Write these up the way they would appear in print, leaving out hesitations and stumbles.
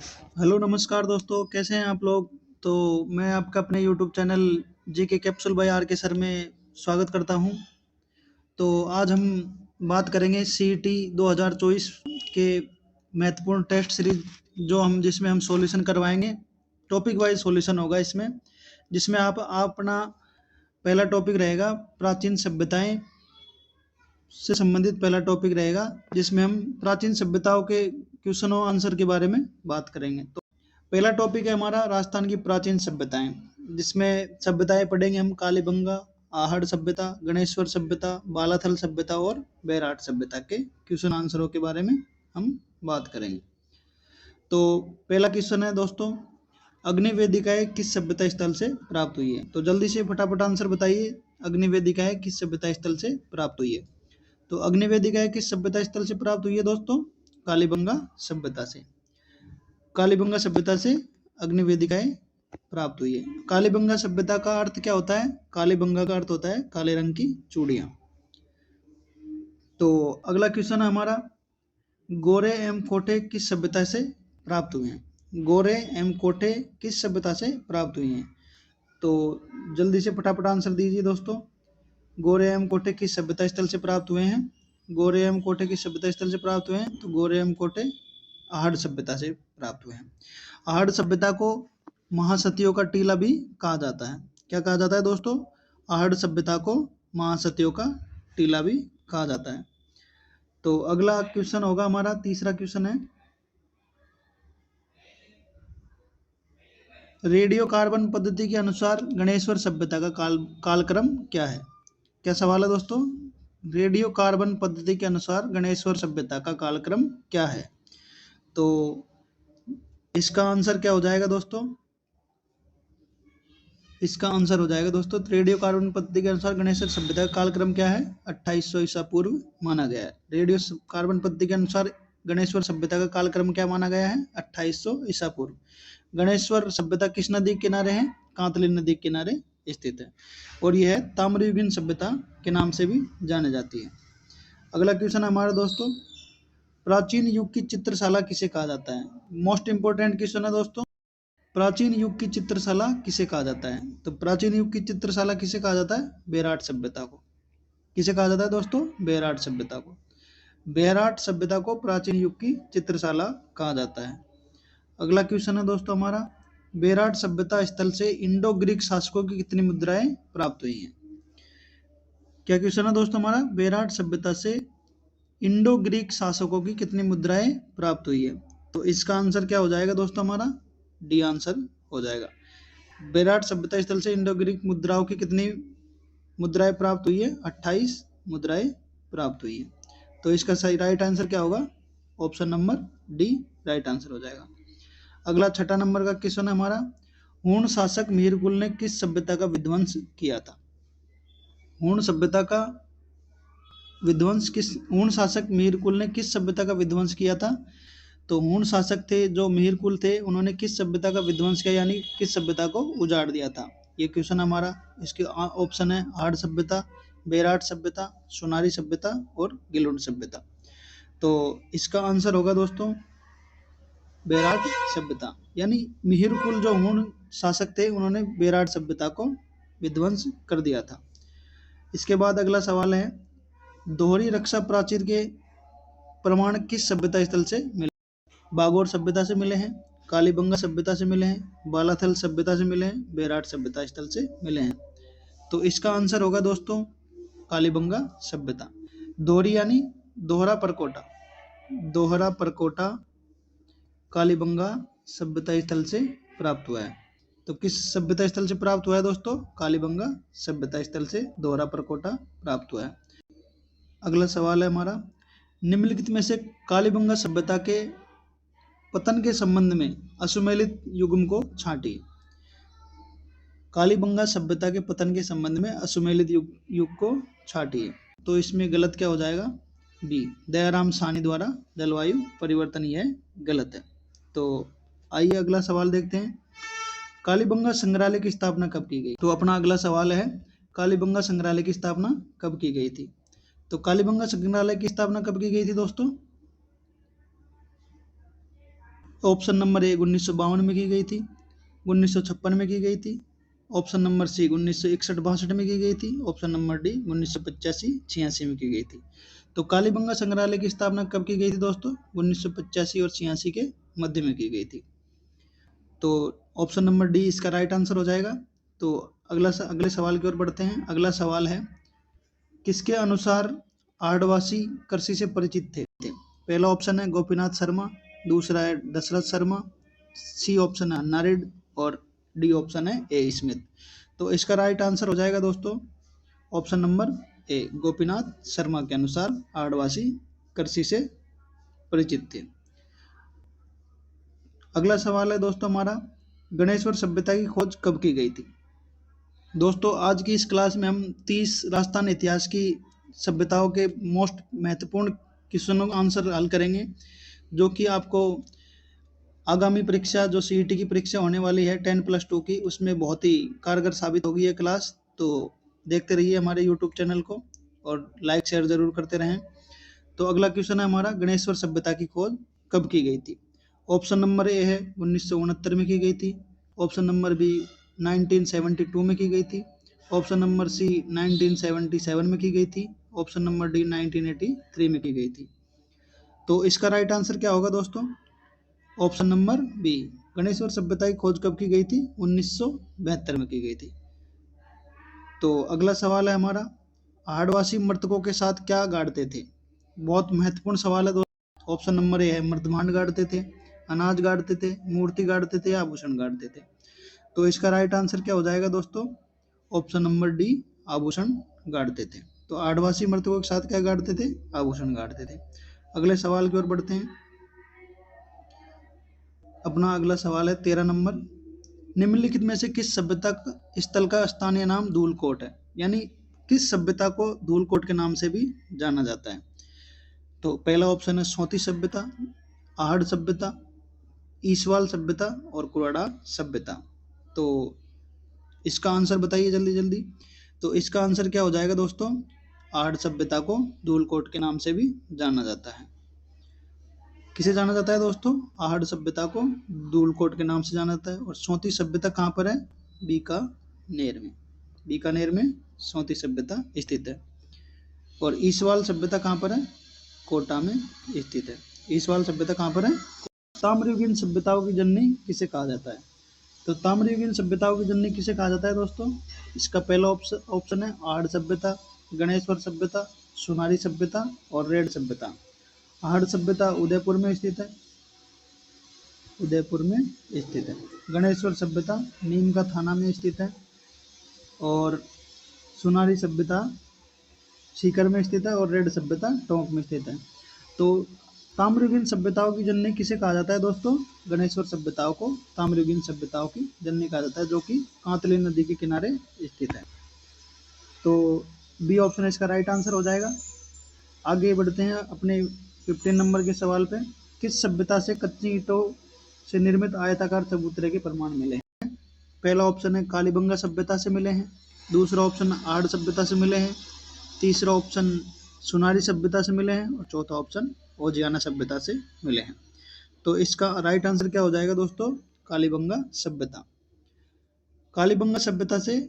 Hello नमस्कार दोस्तों, कैसे हैं आप लोग। तो मैं आपका अपने यूट्यूब चैनल जी के कैप्सूल बाय आर के सर में स्वागत करता हूं। तो आज हम बात करेंगे सीईटी 2024 के महत्वपूर्ण टेस्ट सीरीज जो हम जिसमें हम सॉल्यूशन करवाएंगे। टॉपिक वाइज सॉल्यूशन होगा इसमें, जिसमें आप अपना पहला टॉपिक रहेगा प्राचीन सभ्यताएं से संबंधित पहला टॉपिक रहेगा, जिसमें हम प्राचीन सभ्यताओं के क्वेश्चन और आंसर के बारे में बात करेंगे। तो पहला टॉपिक है हमारा राजस्थान की प्राचीन सभ्यताएं, जिसमें सभ्यताएं पढ़ेंगे हम कालीबंगा, आहड़ सभ्यता, गणेश्वर सभ्यता, बालाथल सभ्यता और बैराट सभ्यता के क्वेश्चन आंसरों के बारे में हम बात करेंगे। तो पहला क्वेश्चन है दोस्तों, अग्नि वेदिकाएं किस सभ्यता स्थल से प्राप्त हुई है। तो जल्दी से फटाफट आंसर बताइए, अग्नि वेदिकाएं किस सभ्यता स्थल से प्राप्त हुई है। तो अग्नि वेदिकाएं किस सभ्यता स्थल से प्राप्त हुई है दोस्तों, कालीबंगा सभ्यता से। कालीबंगा सभ्यता से अग्नि वेदिकाएं प्राप्त हुई है। कालीबंगा सभ्यता का अर्थ क्या होता है, कालीबंगा का अर्थ होता है काले रंग की चूड़ियां। तो अगला क्वेश्चन है हमारा, गोरे एवं कोठे किस सभ्यता से प्राप्त हुए हैं। गोरे एवं कोठे किस सभ्यता से प्राप्त हुए हैं। तो जल्दी से फटाफट आंसर दीजिए दोस्तों, गोरे एवं कोठे किस सभ्यता स्थल से प्राप्त हुए हैं। गोरे एवं कोठे किस सभ्यता स्थल से प्राप्त हुए हैं। तो गोरे एवं कोठे आहड़ सभ्यता से प्राप्त हुए हैं। आहड़ सभ्यता को महासतियों का टीला भी कहा जाता है। क्या कहा जाता है दोस्तों, आहड़ सभ्यता को महासतियों का टीला भी कहा जाता है। तो अगला क्वेश्चन होगा हमारा, तीसरा क्वेश्चन है, रेडियो कार्बन पद्धति के अनुसार गणेश्वर सभ्यता का कालक्रम क्या है। क्या सवाल है दोस्तों, रेडियो कार्बन पद्धति के अनुसार गणेश्वर सभ्यता का कालक्रम क्या है। तो इसका आंसर क्या हो जाएगा दोस्तों, इसका आंसर हो जाएगा दोस्तों, रेडियो कार्बन पद्धति के अनुसार गणेश्वर सभ्यता का कालक्रम क्या है, 2800 ईसा पूर्व माना गया है। रेडियो कार्बन पद्धति के अनुसार गणेश्वर सभ्यता का कालक्रम क्या माना गया है, 2800 ईसा पूर्व। गणेश्वर सभ्यता किस नदी के किनारे है, कांतली नदी के किनारे स्थित है, और यह ताम्रयुगीन सभ्यता के नाम से भी जानी जाती है। अगला क्वेश्चन हमारा दोस्तों, प्राचीन युग की चित्रशाला किसे कहा जाता है। मोस्ट इंपोर्टेंट क्वेश्चन है दोस्तों, प्राचीन युग की चित्रशाला किसे कहा जाता है। तो प्राचीन युग की चित्रशाला किसे कहा जाता है, बेराट सभ्यता को। किसे कहा जाता है दोस्तों, बेराट सभ्यता को। बेराट सभ्यता को प्राचीन युग की चित्रशाला कहा जाता है। अगला क्वेश्चन है दोस्तों हमारा, बेराट सभ्यता स्थल से इंडो ग्रीक शासकों की कितनी मुद्राएं प्राप्त हुई हैं। क्या क्वेश्चन है दोस्तों हमारा, बेराट सभ्यता से इंडो ग्रीक शासकों की कितनी मुद्राएं प्राप्त हुई है। तो इसका आंसर क्या हो जाएगा दोस्तों हमारा, डी आंसर हो जाएगा। बेराट सभ्यता स्थल से इंडो ग्रीक मुद्राओं की कितनी मुद्राएं प्राप्त हुई है, 28 मुद्राएं प्राप्त हुई है। तो इसका सही राइट आंसर क्या होगा, option number D right answer हो जाएगा। अगला छठा नंबर का क्वेश्चन है हमारा, हूण शासक मिहिरकुल ने किस सभ्यता का विध्वंस किया था। हूण सभ्यता का विध्वंस किस, हूण शासक मिहिरकुल ने किस सभ्यता का विध्वंस किया था। तो हूण शासक थे जो मिहिरकुल थे, उन्होंने किस सभ्यता का विध्वंस किया, यानी किस सभ्यता को उजाड़ दिया था। ये क्वेश्चन हमारा, इसके ऑप्शन है आहड़ सभ्यता, बेराट सभ्यता, सोनारी सभ्यता और गिलोड सभ्यता। तो इसका आंसर होगा दोस्तों बेराट सभ्यता, यानी मिहिरकुल जो हूण शासक थे उन्होंने बेराट सभ्यता को विध्वंस कर दिया था। इसके बाद अगला सवाल है, दोहरी रक्षा प्राचीर के प्रमाण किस सभ्यता स्थल से मिले। बागोर सभ्यता से मिले हैं, कालीबंगा सभ्यता से मिले हैं, बालाथल सभ्यता से मिले हैं, बेराट सभ्यता स्थल से मिले हैं। तो इसका आंसर होगा दोस्तों कालीबंगा सभ्यता। दोहरी यानी दोहरा परकोटा, दोहरा परकोटा कालीबंगा सभ्यता स्थल से प्राप्त हुआ है। तो किस सभ्यता स्थल से प्राप्त हुआ है दोस्तों, कालीबंगा सभ्यता स्थल से दोहरा परकोटा प्राप्त हुआ है। अगला सवाल है हमारा, निम्नलिखित में से कालीबंगा सभ्यता के पतन के संबंध में अश्वमेधित युग्म को छांटिए। कालीबंगा सभ्यता के पतन के संबंध में अश्वमेधित युग को छांटिए। तो इसमें गलत क्या हो जाएगा, बी, दयाराम साहनी द्वारा जलवायु परिवर्तन, यह गलत है। तो आइए अगला सवाल देखते हैं, कालीबंगा संग्रहालय की स्थापना कब की गई। तो अपना अगला सवाल है, कालीबंगा संग्रहालय की स्थापना कब की गई थी। तो कालीबंगा संग्रहालय की स्थापना कब की गई थी दोस्तों, ऑप्शन नंबर ए 1952 में की गई थी, 1956 में की गई थी, ऑप्शन नंबर सी 1961-62 में की गई थी, ऑप्शन नंबर डी 1985-86 में की गई थी। तो कालीबंगा संग्रहालय की स्थापना कब की गई थी दोस्तों? 1985 और 86 के मध्य में की गई थी। तो ऑप्शन नंबर डी इसका राइट आंसर हो जाएगा। तो अगले सवाल की ओर बढ़ते हैं। अगला सवाल है, किसके अनुसार आदिवासी कृषि से परिचित थे? पहला ऑप्शन है गोपीनाथ शर्मा, दूसरा है दशरथ शर्मा, सी ऑप्शन है अन्ना रेड्डी और डी ऑप्शन है ए स्मिथ। तो इसका राइट आंसर हो जाएगा दोस्तों option number A, Gopinath Sharma के अनुसार आदिवासी कृषि से परिचित थे। अगला सवाल है दोस्तों हमारा, गणेश्वर सभ्यता की खोज कब की गई थी? दोस्तों आज की इस क्लास में हम 30 राजस्थान इतिहास की सभ्यताओं के मोस्ट महत्वपूर्ण क्वेश्चनों का आंसर हल करेंगे, जो कि आपको आगामी परीक्षा जो सीईटी की परीक्षा होने वाली है 10+2 की, उसमें बहुत ही कारगर साबित होगी ये क्लास। तो देखते रहिए हमारे यूट्यूब चैनल को और लाइक शेयर जरूर करते रहें। तो अगला क्वेश्चन है हमारा, गणेश्वर सभ्यता की खोज कब की गई थी? ऑप्शन नंबर ए है 1969 में की गई थी, ऑप्शन नंबर बी 1972 में की गई थी, ऑप्शन नंबर सी 1977 में की गई थी, ऑप्शन नंबर डी 1983 में की गई थी। तो इसका राइट आंसर क्या होगा दोस्तों? ऑप्शन नंबर बी, गणेश्वर सभ्यता की खोज कब की गई थी? 1972 में की गई थी। तो अगला सवाल है हमारा, आदिवासी मृतकों के साथ क्या गाड़ते थे? बहुत महत्वपूर्ण सवाल है दोस्तों। ऑप्शन नंबर ए है मृतभांड गाड़ते थे, अनाज गाड़ते थे, मूर्ति गाड़ते थे या आभूषण गाड़ते थे। तो इसका राइट आंसर क्या हो जाएगा दोस्तों? ऑप्शन नंबर डी, आभूषण गाड़ते थे। तो आदिवासी मृतकों के साथ क्या गाड़ते थे? आभूषण गाड़ते थे। अगले सवाल की ओर बढ़ते हैं। अपना अगला सवाल है 13 नंबर, निम्नलिखित में से किस सभ्यता स्थल का स्थानीय नाम धूलकोट है? यानी किस सभ्यता को धूलकोट के नाम से भी जाना जाता है? तो पहला ऑप्शन है सोती सभ्यता, आहड़ सभ्यता, ईसवाल सभ्यता और कुराड़ा सभ्यता। तो इसका आंसर बताइए जल्दी जल्दी। तो इसका आंसर क्या हो जाएगा दोस्तों? आहड़ सभ्यता को धूलकोट के नाम से भी जाना जाता है। किसे जाना जाता है दोस्तों? आहड़ सभ्यता को धूलकोट के नाम से जाना जाता है। और सोती सभ्यता कहाँ पर है? बीकानेर में। बीकानेर में सोती सभ्यता स्थित है। और ईसवाल सभ्यता कहाँ पर है? कोटा में स्थित है। ईसवाल सभ्यता कहाँ पर है? ताम्रयुगीन सभ्यताओं की जननी किसे कहा जाता है? तो ताम्रयुगीन सभ्यताओं की जननी किसे कहा जाता है दोस्तों? इसका पहला ऑप्शन है आहड़ सभ्यता, गणेश्वर सभ्यता, सोनारी सभ्यता और रेड सभ्यता। आहड़ सभ्यता उदयपुर में स्थित है, उदयपुर में स्थित है। गणेश्वर सभ्यता नीम का थाना में स्थित है और सोनारी सभ्यता सीकर में स्थित है और रेड सभ्यता टोंक में स्थित है। तो ताम्रयुगीन सभ्यताओं की जननी किसे कहा जाता है दोस्तों? गणेश्वर सभ्यताओं को ताम्रयुगीन सभ्यताओं की जननी कहा जाता है, जो कि कांतली नदी के किनारे स्थित है। तो बी ऑप्शन इसका राइट आंसर हो जाएगा। आगे बढ़ते हैं अपने 15 नंबर के सवाल पे। किस सभ्यता से कच्ची ईंटों से निर्मित आयताकार चबूतरे के प्रमाण मिले हैं? पहला ऑप्शन है कालीबंगा सभ्यता से मिले हैं, दूसरा ऑप्शन आहड़ सभ्यता से मिले हैं, तीसरा ऑप्शन सोनारी सभ्यता से मिले हैं और चौथा ऑप्शन ओजियाना सभ्यता से मिले हैं। तो इसका राइट आंसर क्या हो जाएगा दोस्तों? कालीबंगा सभ्यता। कालीबंगा सभ्यता से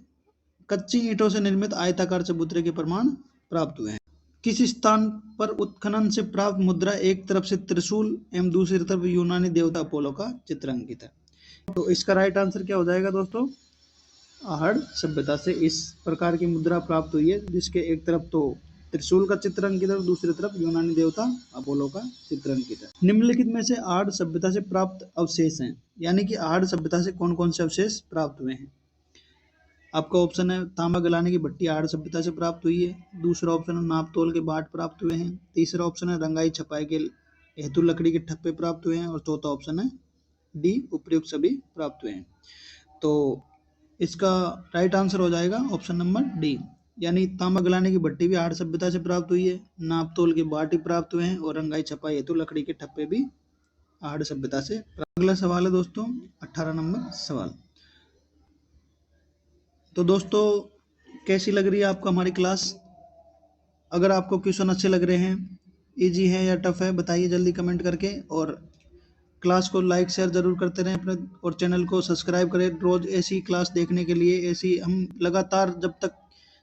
कच्ची ईंटों से निर्मित आयताकार चबूतरे के प्रमाण प्राप्त हुए हैं। किस स्थान पर उत्खनन से प्राप्त मुद्रा एक तरफ से त्रिशूल एवं दूसरी तरफ यूनानी देवता अपोलो का चित्र अंकित है? तो इसका राइट आंसर क्या हो जाएगा दोस्तों? आहड़ सभ्यता से इस प्रकार की मुद्रा प्राप्त हुई है, जिसके एक तरफ तो त्रिशूल का चित्र अंकित है और दूसरी तरफ यूनानी देवता अपोलो का चित्र अंकित है। निम्नलिखित में से आहड़ सभ्यता से प्राप्त अवशेष हैं, यानी कि आहड़ सभ्यता से कौन कौन से अवशेष प्राप्त हुए हैं? आपका ऑप्शन है तांबा गलाने की भट्टी आहड़ सभ्यता से प्राप्त हुई है, दूसरा ऑप्शन है नाप तोल के बाट प्राप्त हुए हैं, तीसरा ऑप्शन है रंगाई छपाई के हेतु लकड़ी के ठप्पे प्राप्त हुए हैं और चौथा ऑप्शन है डी, उपर्युक्त सभी प्राप्त हुए हैं। तो इसका राइट आंसर हो जाएगा ऑप्शन नंबर डी, यानी तांबा गलाने की भट्टी भी आहड़ सभ्यता से प्राप्त हुई है, नाप तोल के बाट भी प्राप्त हुए हैं और रंगाई छपाई हेतु लकड़ी के ठप्पे भी आहड़ सभ्यता से। अगला सवाल है दोस्तों 18 नंबर सवाल। तो दोस्तों कैसी लग रही है आपको हमारी क्लास? अगर आपको क्वेश्चन अच्छे लग रहे हैं, इजी है या टफ है, बताइए जल्दी कमेंट करके। और क्लास को लाइक शेयर जरूर करते रहें अपने, और चैनल को सब्सक्राइब करें। रोज ऐसी क्लास देखने के लिए, ऐसी हम लगातार जब तक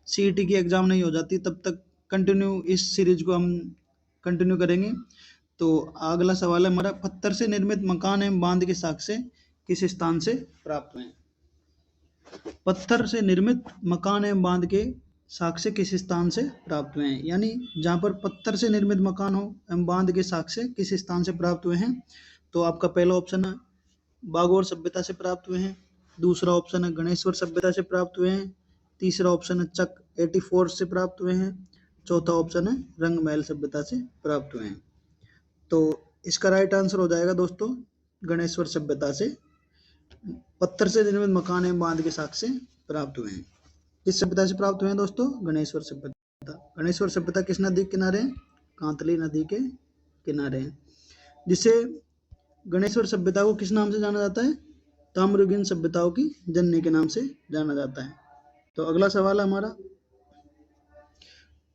सीईटी की एग्जाम नहीं हो जाती तब तक कंटिन्यू इस सीरीज को हम कंटिन्यू करेंगे। तो अगला सवाल है हमारा, पत्थर से निर्मित मकान एवं बांध के साक्ष्य किस स्थान से प्राप्त हुए हैं? पत्थर से निर्मित मकान एवं बांध के साक्ष्य किस स्थान से प्राप्त हुए हैं? यानी जहां पर पत्थर से निर्मित मकान हो एवं बांध के साक्ष्य किस स्थान से प्राप्त हुए हैं? तो आपका पहला ऑप्शन है बागोर सभ्यता से प्राप्त हुए हैं, दूसरा ऑप्शन है गणेश्वर सभ्यता से प्राप्त हुए हैं, तीसरा ऑप्शन है चक 84 से प्राप्त हुए हैं, चौथा ऑप्शन है रंगमहल सभ्यता से प्राप्त हुए हैं। तो इसका राइट आंसर हो जाएगा दोस्तों गणेश्वर सभ्यता से पत्थर से निर्मित मकान एवं बांध के साक्ष्य प्राप्त हुए हैं। किस सभ्यता से प्राप्त हुए हैं दोस्तों? गणेश्वर सभ्यता। गणेश्वर सभ्यता किस नदी के किनारे है? कांतली नदी के किनारे है, जिसे गणेश्वर सभ्यता को किस नाम से जाना जाता है? ताम्रयुगीन सभ्यताओं की जननी के नाम से जाना जाता है। तो अगला सवाल है हमारा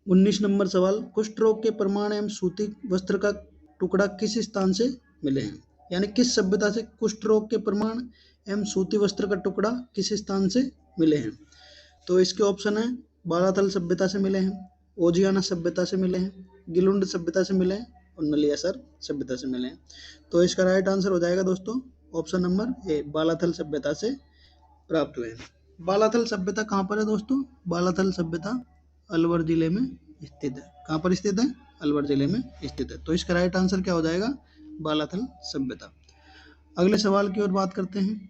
19 नंबर सवाल, कुष्ठ रोग के प्रमाण एवं सूती वस्त्र का टुकड़ा किस स्थान से मिले हैं? यानी किस सभ्यता से कुष्ठ रोग के प्रमाण एवं सूती वस्त्र का टुकड़ा किस स्थान से मिले हैं? तो इसके ऑप्शन है बालाथल सभ्यता से मिले हैं, ओजियाना सभ्यता से मिले हैं, गिलुंड सभ्यता से मिले हैं और नलियासर सभ्यता से मिले हैं। तो इसका राइट आंसर हो जाएगा दोस्तों ऑप्शन नंबर ए, बालाथल सभ्यता से प्राप्त हुए हैं। बालाथल सभ्यता कहाँ पर है दोस्तों? बालाथल सभ्यता अलवर जिले में स्थित है। कहाँ पर स्थित है? अलवर जिले में स्थित है। तो इसका राइट आंसर क्या हो जाएगा? बालाथल सभ्यता। अगले सवाल की ओर बात करते हैं,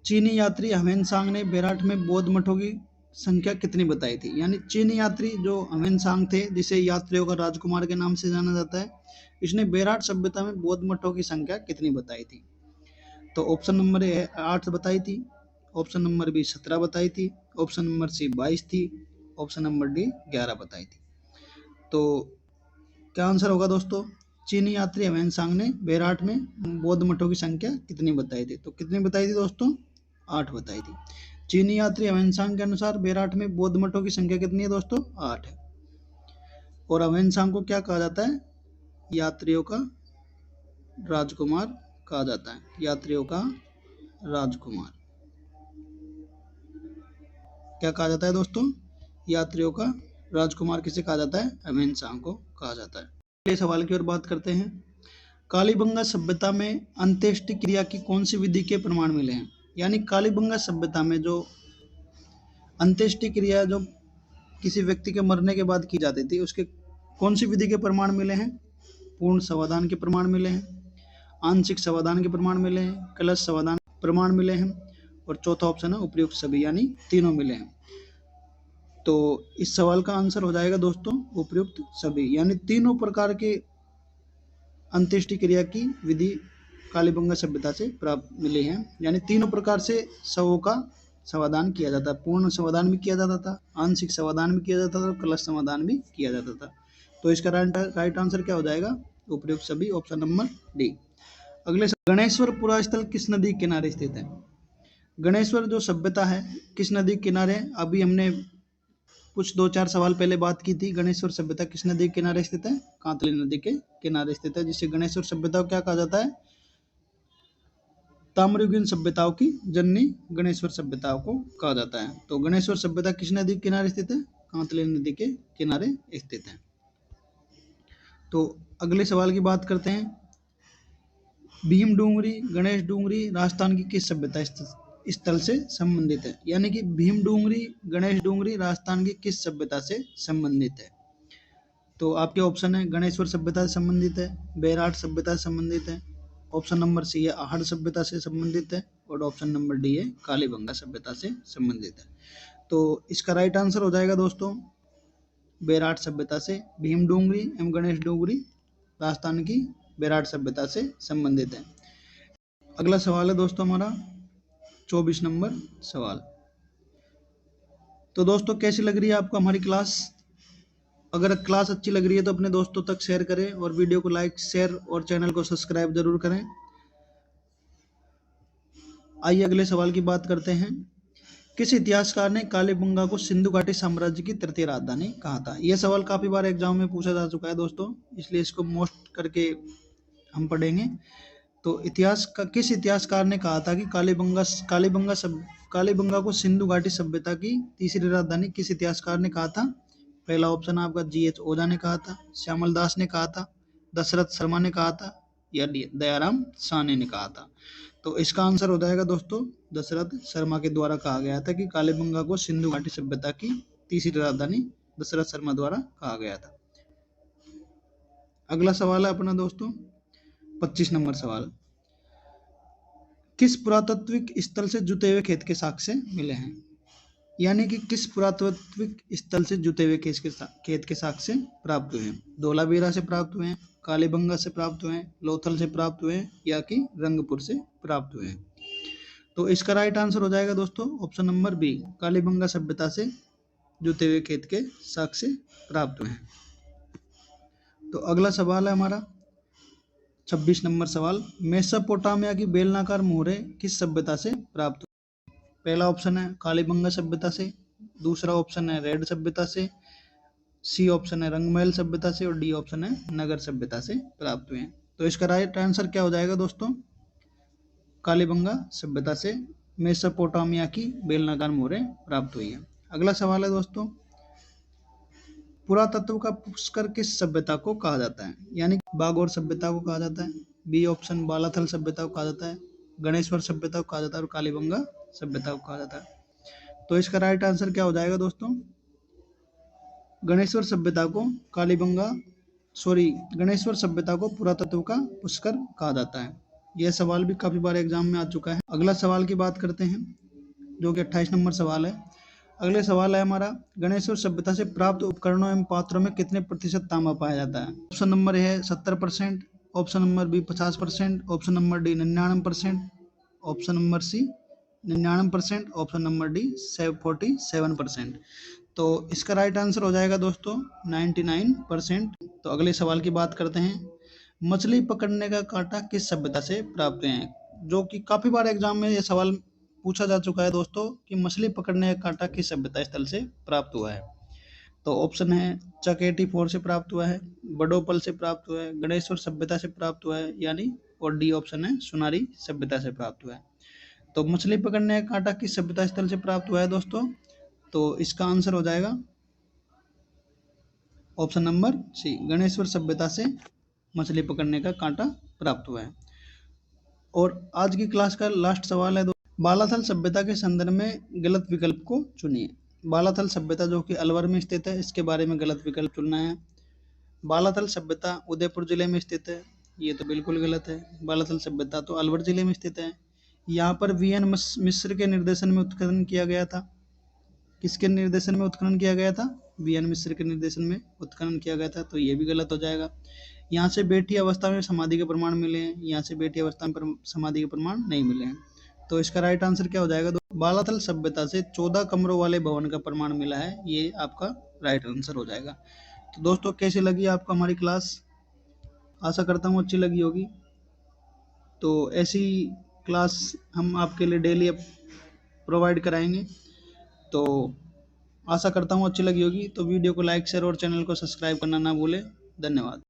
चीनी यात्री ह्वेनसांग ने बेराट में बौद्ध मठों की संख्या कितनी बताई थी? यानी चीनी यात्री जो ह्वेनसांग थे, जिसे यात्रियों का राजकुमार के नाम से जाना जाता है, इसने बेराट सभ्यता में बौद्ध मठों की संख्या कितनी बताई थी? तो ऑप्शन नंबर ए 8 बताई थी, ऑप्शन नंबर बी 17 बताई थी, ऑप्शन नंबर सी 22 थी, ऑप्शन नंबर डी 11 बताई थी। तो क्या आंसर होगा दोस्तों? चीनी यात्री ह्वेनसांग ने बेराट में बौद्ध मठों की संख्या कितनी बताई थी? तो कितनी बताई थी दोस्तों? 8 बताई थी। चीनी यात्री ह्वेनसांग के अनुसार बेराट में बौद्ध मठों की संख्या कितनी है दोस्तों? 8 है। और ह्वेनसांग को क्या कहा जाता है? यात्रियों का राजकुमार कहा जाता है, यात्रियों का राजकुमार। क्या कहा जाता है दोस्तों? यात्रियों का राजकुमार किसे कहा जाता है? ह्वेनसांग को कहा जाता है। अगले सवाल की ओर बात करते हैं, कालीबंगा सभ्यता में अंत्येष्टि क्रिया की कौन सी विधि के प्रमाण मिले हैं? यानी कालीबंगा सभ्यता में जो अंत्येष्टि क्रिया जो किसी व्यक्ति के मरने के बाद की जाती थी, उसके कौन सी विधि के प्रमाण मिले हैं? पूर्ण समाधान के प्रमाण मिले हैं, आंशिक समाधान के प्रमाण मिले हैं, कलश समाधान प्रमाण मिले हैं, और चौथा ऑप्शन है उपयुक्त सभी, यानी तीनों मिले हैं। तो इस सवाल का आंसर हो जाएगा दोस्तों उपयुक्त सभी, यानी तीनों प्रकार के अंत्येष्टि क्रिया की विधि कालीबंगा सभ्यता से प्राप्त मिली है। यानी तीनों प्रकार से शवों का समाधान किया जाता है, पूर्ण समाधान भी किया जाता था, आंशिक समाधान भी किया जाता था और कलश समाधान भी किया जाता था। तो इसका राइट आंसर क्या हो जाएगा? उपयुक्त सभी, ऑप्शन नंबर डी। अगले गणेश्वर पुरा स्थल किस नदी के किनारे स्थित है? गणेश्वर जो सभ्यता है किस नदी के किनारे? अभी हमने कुछ 2-4 सवाल पहले बात की थी, गणेश्वर सभ्यता किस नदी के किनारे स्थित है? कांतली नदी के किनारे स्थित है, जिसे गणेश्वर सभ्यता को क्या कहा जाता है? ताम्रयुगीन सभ्यताओं की जननी गणेश्वर सभ्यताओं को कहा जाता है। तो गणेश्वर सभ्यता किस नदी के किनारे स्थित है? कांतली नदी के किनारे स्थित है। तो अगले सवाल की बात करते हैं, भीम डूंगरी गणेश डूंगरी राजस्थान की किस सभ्यता स्थल से संबंधित है? यानी कि भीम डूंगरी गणेश डूंगरी राजस्थान की किस सभ्यता से संबंधित है? तो आपके ऑप्शन है गणेश्वर सभ्यता से संबंधित है, बेराट सभ्यता से संबंधित है, ऑप्शन नंबर सी है आहड़ सभ्यता से संबंधित है, और ऑप्शन नंबर डी है कालीबंगा सभ्यता से संबंधित है। तो इसका राइट आंसर हो जाएगा दोस्तों बेराट सभ्यता से। भीम डूंगरी एवं गणेश डूंगरी राजस्थान की बेराट सभ्यता से संबंधित है। अगला सवाल है दोस्तों हमारा 24 नंबर सवाल। तो दोस्तों कैसी लग रही है आपको हमारी क्लास? अगर क्लास अच्छी लग रही है तो अपने दोस्तों तक शेयर करें और वीडियो को लाइक शेयर और चैनल को सब्सक्राइब जरूर करें। आइए अगले सवाल की बात करते हैं, किस इतिहासकार ने कालीबंगा को सिंधु घाटी साम्राज्य की तृतीय राजधानी कहा था? यह सवाल काफी बार एग्जाम में पूछा जा चुका है दोस्तों, इसलिए इसको मोस्ट करके हम पढ़ेंगे। तो इतिहास का किस इतिहासकार ने कहा था कि कालीबंगा को सिंधु घाटी सभ्यता की तीसरी राजधानी किस इतिहासकार ने कहा था? पहला ऑप्शन है आपका GH ओझा ने कहा था, श्यामल दास ने कहा था, दशरथ शर्मा ने कहा था या दयाराम साहनी ने कहा था। तो इसका आंसर हो जाएगा दोस्तों दशरथ शर्मा के द्वारा कहा गया था कि कालीबंगा को सिंधु घाटी सभ्यता की तीसरी राजधानी दशरथ शर्मा द्वारा कहा गया था। अगला सवाल है अपना दोस्तों 25 नंबर सवाल, किस पुरातात्विक स्थल से जुते हुए खेत के साक्ष्य मिले हैं? यानी कि किस पुरातात्विक स्थल से जुते हुए खेत के साक्ष्य प्राप्त हुए हैं? धौलावीरा से प्राप्त हुए हैं, कालीबंगा से प्राप्त हुए हैं, लोथल से प्राप्त हुए हैं या कि रंगपुर से प्राप्त हुए हैं? तो इसका राइट आंसर हो जाएगा दोस्तों ऑप्शन नंबर बी, कालीबंगा सभ्यता से जुते हुए खेत के साक्ष्य प्राप्त हुए हैं। तो अगला सवाल है हमारा 26 नंबर सवाल, मेसोपोटामिया की बेलनाकार मोहरें किस सभ्यता से प्राप्त हुई? पहला ऑप्शन है कालीबंगा सभ्यता से, दूसरा ऑप्शन है रेड सभ्यता से, सी ऑप्शन है रंगमहल सभ्यता से और डी ऑप्शन है नगर सभ्यता से प्राप्त हुए हैं। तो इसका राइट आंसर क्या हो जाएगा दोस्तों? कालीबंगा सभ्यता से मेसोपोटामिया की बेलनाकार मोहरें प्राप्त हुई है। अगला सवाल है दोस्तों, पुरातत्व का पुष्कर किस सभ्यता को कहा जाता है? यानी बागोर सभ्यता को कहा जाता है, बी ऑप्शन बालाथल सभ्यता को कहा जाता है, गणेश्वर सभ्यता को कहा जाता है और कालीबंगा सभ्यता को कहा जाता है। तो इसका राइट आंसर क्या हो जाएगा दोस्तों? गणेश्वर सभ्यता को पुरातत्व का पुष्कर कहा जाता है। यह सवाल भी काफी बार एग्जाम में आ चुका है। अगला सवाल की बात करते हैं जो कि 28 नंबर सवाल है। अगले सवाल है हमारा, गणेश्वर सभ्यता से प्राप्त उपकरणों एवं पात्रों में कितने प्रतिशत तांबा पाया जाता है? ऑप्शन नंबर ए है 70%, option number B 50%, option number D 99%, option number C 99%, option number D 47%। तो इसका राइट आंसर हो जाएगा दोस्तों 99%। तो अगले सवाल की बात करते हैं, मछली पकड़ने का कांटा किस सभ्यता से प्राप्त हुए हैं? जो कि काफी बार एग्जाम में ये सवाल पूछा जा चुका है दोस्तों कि मछली पकड़ने का कांटा किस सभ्यता स्थल से प्राप्त हुआ है। तो ऑप्शन है चकेटी 4 से प्राप्त हुआ है, बडोपल से प्राप्त हुआ है, गणेश्वर सभ्यता से प्राप्त हुआ है यानी, और डी ऑप्शन है सुनारी सभ्यता से प्राप्त हुआ है। तो मछली पकड़ने का कांटा किस सभ्यता स्थल से प्राप्त हुआ है दोस्तों? तो इसका आंसर हो जाएगा ऑप्शन नंबर सी, गणेश्वर सभ्यता से मछली पकड़ने का कांटा प्राप्त हुआ है। और आज की क्लास का लास्ट सवाल है, बालाथल सभ्यता के संदर्भ में गलत विकल्प को चुनिए। बालाथल सभ्यता जो कि अलवर में स्थित है, इसके बारे में गलत विकल्प चुनना है। बालाथल सभ्यता उदयपुर जिले में स्थित है, ये तो बिल्कुल गलत है। बालाथल सभ्यता तो अलवर जिले में स्थित है। यहाँ पर VN मिश्र के निर्देशन में उत्खनन किया गया था। किसके निर्देशन में उत्खनन किया गया था? VN मिश्र के निर्देशन में उत्खनन किया गया था, तो ये भी गलत हो जाएगा। यहाँ से बैठी अवस्था में समाधि के प्रमाण मिले हैं, यहाँ से बैठी अवस्था में समाधि के प्रमाण नहीं मिले हैं। तो इसका राइट आंसर क्या हो जाएगा? बालाथल सभ्यता से 14 कमरों वाले भवन का प्रमाण मिला है, ये आपका राइट आंसर हो जाएगा। तो दोस्तों कैसी लगी आपको हमारी क्लास? आशा करता हूँ अच्छी लगी होगी। तो ऐसी क्लास हम आपके लिए डेली प्रोवाइड कराएंगे। तो आशा करता हूँ अच्छी लगी होगी। तो वीडियो को लाइक शेयर और चैनल को सब्सक्राइब करना ना भूलें। धन्यवाद।